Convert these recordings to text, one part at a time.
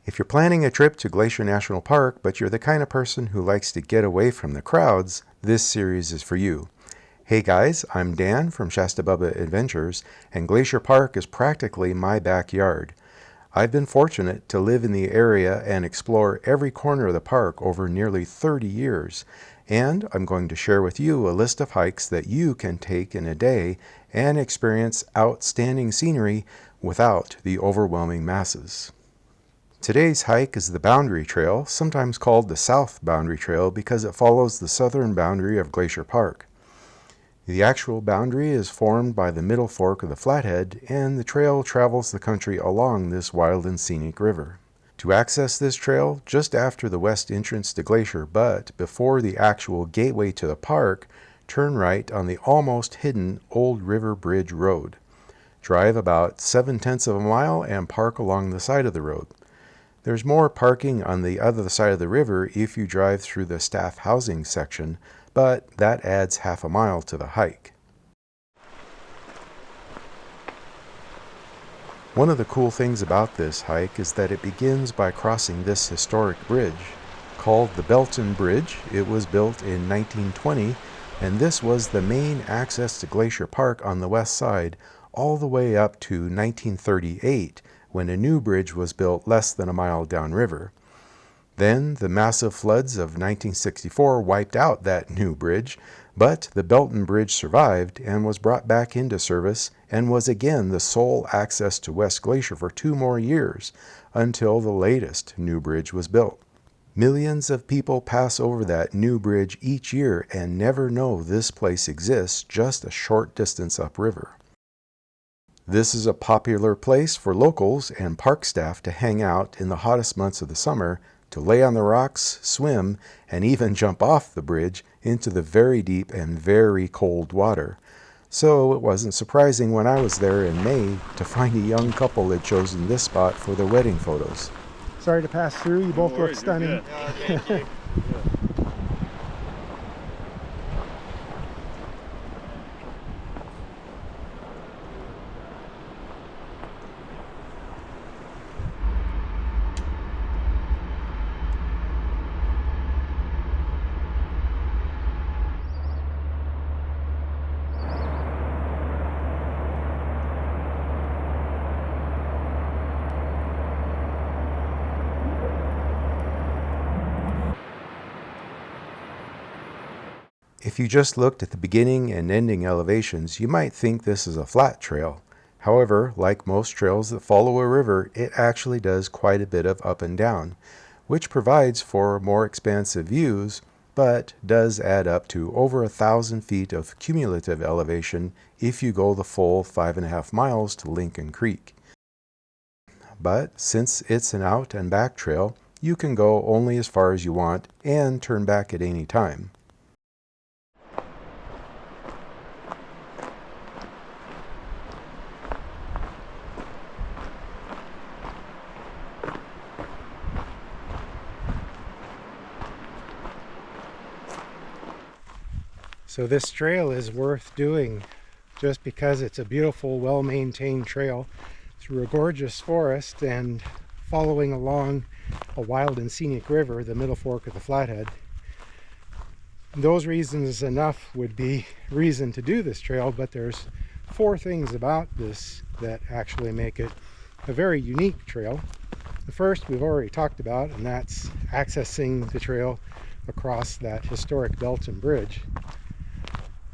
If you're planning a trip to Glacier National Park, but you're the kind of person who likes to get away from the crowds, this series is for you. Hey guys, I'm Dan from ShastaBubba Adventures, and Glacier Park is practically my backyard. I've been fortunate to live in the area and explore every corner of the park over nearly 30 years, and I'm going to share with you a list of hikes that you can take in a day and experience outstanding scenery without the overwhelming masses. Today's hike is the Boundary Trail, sometimes called the South Boundary Trail because it follows the southern boundary of Glacier Park. The actual boundary is formed by the middle fork of the Flathead, and the trail travels the country along this wild and scenic river. To access this trail, just after the west entrance to Glacier, but before the actual gateway to the park, turn right on the almost hidden Old River Bridge Road. Drive about 7/10 of a mile and park along the side of the road. There's more parking on the other side of the river if you drive through the staff housing section, but that adds half a mile to the hike. One of the cool things about this hike is that it begins by crossing this historic bridge. Called the Belton Bridge, it was built in 1920, and this was the main access to Glacier Park on the west side all the way up to 1938, when a new bridge was built less than a mile downriver. Then the massive floods of 1964 wiped out that new bridge, but the Belton Bridge survived and was brought back into service and was again the sole access to West Glacier for 2 more years until the latest new bridge was built. Millions of people pass over that new bridge each year and never know this place exists just a short distance upriver. This is a popular place for locals and park staff to hang out in the hottest months of the summer, to lay on the rocks, swim, and even jump off the bridge into the very deep and very cold water. So it wasn't surprising when I was there in May to find a young couple had chosen this spot for their wedding photos. Sorry to pass through, you both look stunning. Thank you. If you just looked at the beginning and ending elevations, you might think this is a flat trail. However, like most trails that follow a river, it actually does quite a bit of up and down, which provides for more expansive views, but does add up to over 1,000 feet of cumulative elevation if you go the full 5.5 miles to Lincoln Creek. But since it's an out and back trail, you can go only as far as you want and turn back at any time. So this trail is worth doing just because it's a beautiful, well-maintained trail through a gorgeous forest and following along a wild and scenic river, the middle fork of the Flathead. Those reasons enough would be reason to do this trail, but there's 4 things about this that actually make it a very unique trail. The first we've already talked about, and that's accessing the trail across that historic Belton Bridge.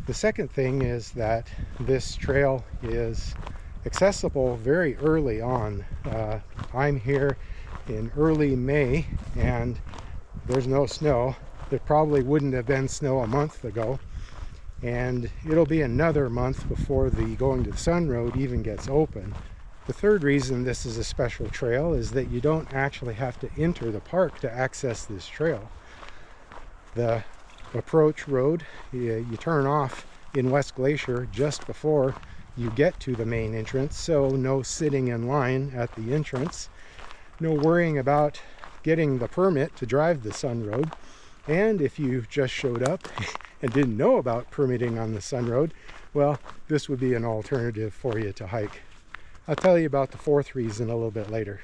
The second thing is that this trail is accessible very early on. I'm here in early May and there's no snow. There probably wouldn't have been snow a month ago, and it'll be another month before the Going to the Sun Road even gets open. The third reason this is a special trail is that you don't actually have to enter the park to access this trail. The approach road, you turn off in West Glacier just before you get to the main entrance, so no sitting in line at the entrance, no worrying about getting the permit to drive the Sun Road, and if you just showed up and didn't know about permitting on the Sun Road, well, this would be an alternative for you to hike. I'll tell you about the 4th reason a little bit later.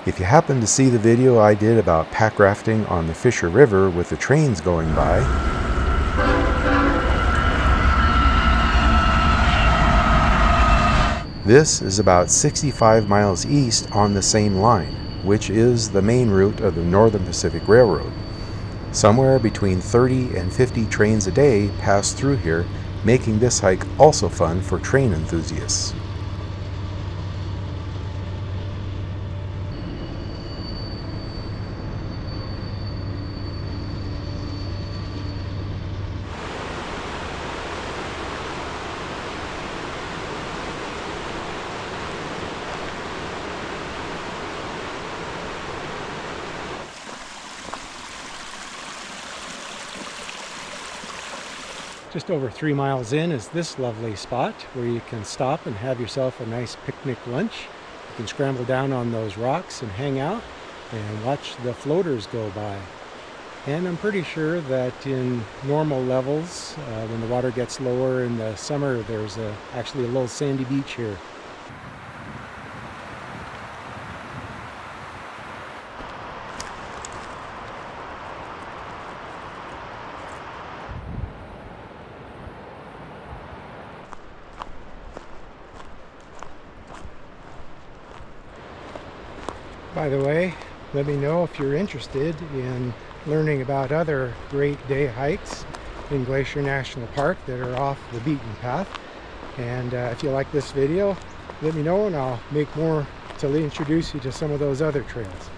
If you happen to see the video I did about pack rafting on the Fisher River with the trains going by, this is about 65 miles east on the same line, which is the main route of the Northern Pacific Railroad. Somewhere between 30 and 50 trains a day pass through here, making this hike also fun for train enthusiasts. Just over 3 miles in is this lovely spot where you can stop and have yourself a nice picnic lunch. You can scramble down on those rocks and hang out and watch the floaters go by. And I'm pretty sure that in normal levels, when the water gets lower in the summer, there's actually a little sandy beach here. By the way, let me know if you're interested in learning about other great day hikes in Glacier National Park that are off the beaten path. And if you like this video, let me know and I'll make more to introduce you to some of those other trails.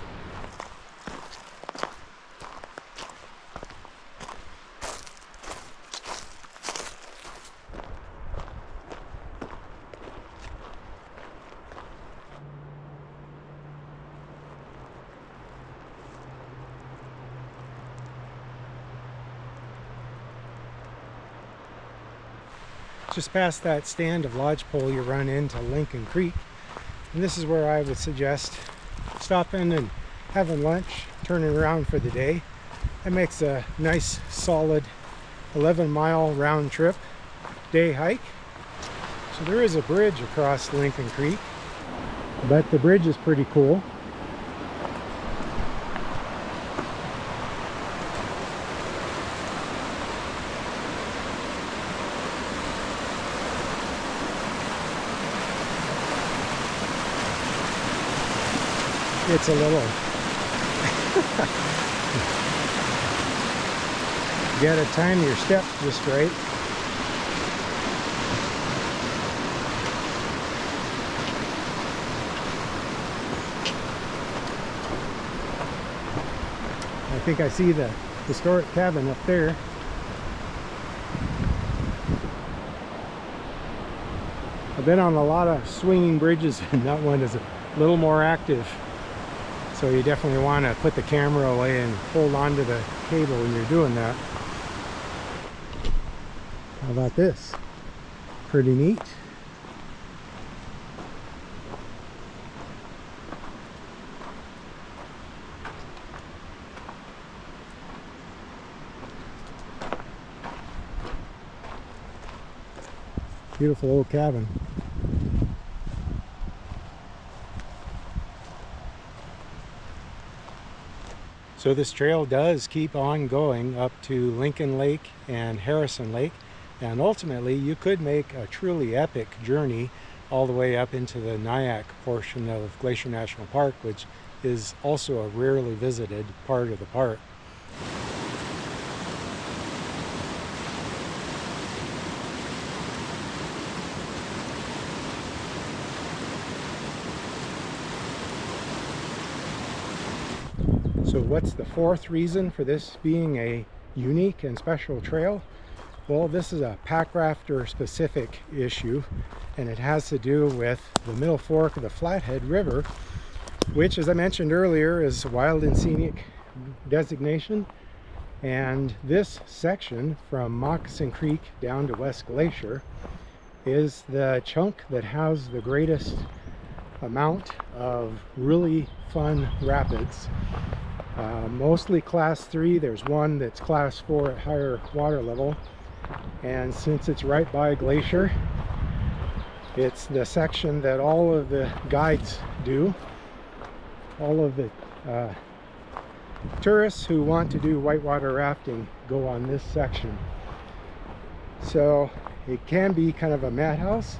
Just past that stand of lodgepole, you run into Lincoln Creek, and this is where I would suggest stopping and having lunch, turning around for the day. That makes a nice solid 11-mile round trip day hike. So there is a bridge across Lincoln Creek, but the bridge is pretty cool. It's a little you gotta time your steps just right. I think I see the historic cabin up there. I've been on a lot of swinging bridges and that one is a little more active. So you definitely want to put the camera away and hold on to the cable when you're doing that. How about this? Pretty neat. Beautiful old cabin. So this trail does keep on going up to Lincoln Lake and Harrison Lake, and ultimately you could make a truly epic journey all the way up into the Nyack portion of Glacier National Park, which is also a rarely visited part of the park. So what's the fourth reason for this being a unique and special trail? Well, this is a pack rafter specific issue, and it has to do with the middle fork of the Flathead River, which, as I mentioned earlier, is a wild and scenic designation. And this section from Moccasin Creek down to West Glacier is the chunk that has the greatest amount of really fun rapids. Mostly class 3. There's one that's class 4 at higher water level, and since it's right by Glacier, it's the section that all of the guides do. all of the tourists who want to do whitewater rafting go on this section. So it can be kind of a madhouse,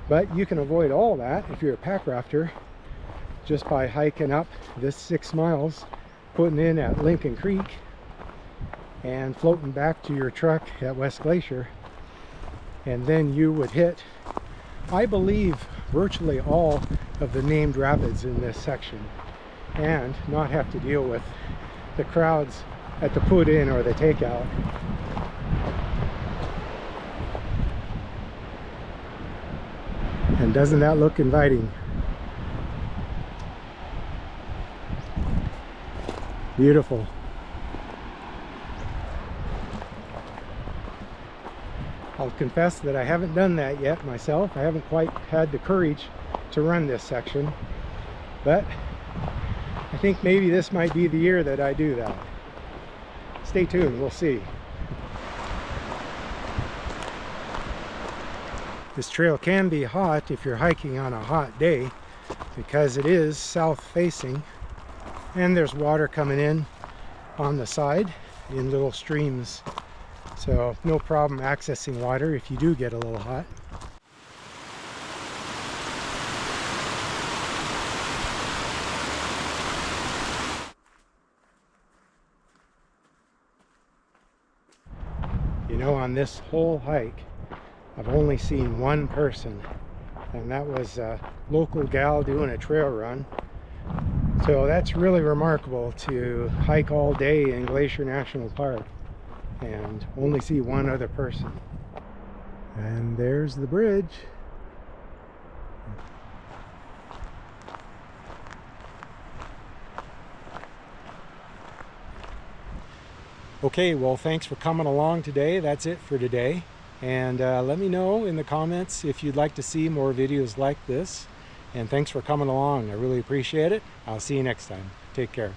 but you can avoid all that if you're a pack rafter just by hiking up this 6 miles, putting in at Lincoln Creek, and floating back to your truck at West Glacier. And then you would hit, I believe, virtually all of the named rapids in this section, and not have to deal with the crowds at the put-in or the takeout. And doesn't that look inviting? Beautiful. I'll confess that I haven't done that yet myself. I haven't quite had the courage to run this section, but I think maybe this might be the year that I do that. Stay tuned, we'll see. This trail can be hot if you're hiking on a hot day, because it is south facing and there's water coming in on the side in little streams. So no problem accessing water if you do get a little hot. You know, on this whole hike, I've only seen one person, and that was a local gal doing a trail run. So that's really remarkable, to hike all day in Glacier National Park and only see one other person. And there's the bridge. Okay, well, thanks for coming along today. That's it for today. And let me know in the comments if you'd like to see more videos like this. And thanks for coming along. I really appreciate it. I'll see you next time. Take care.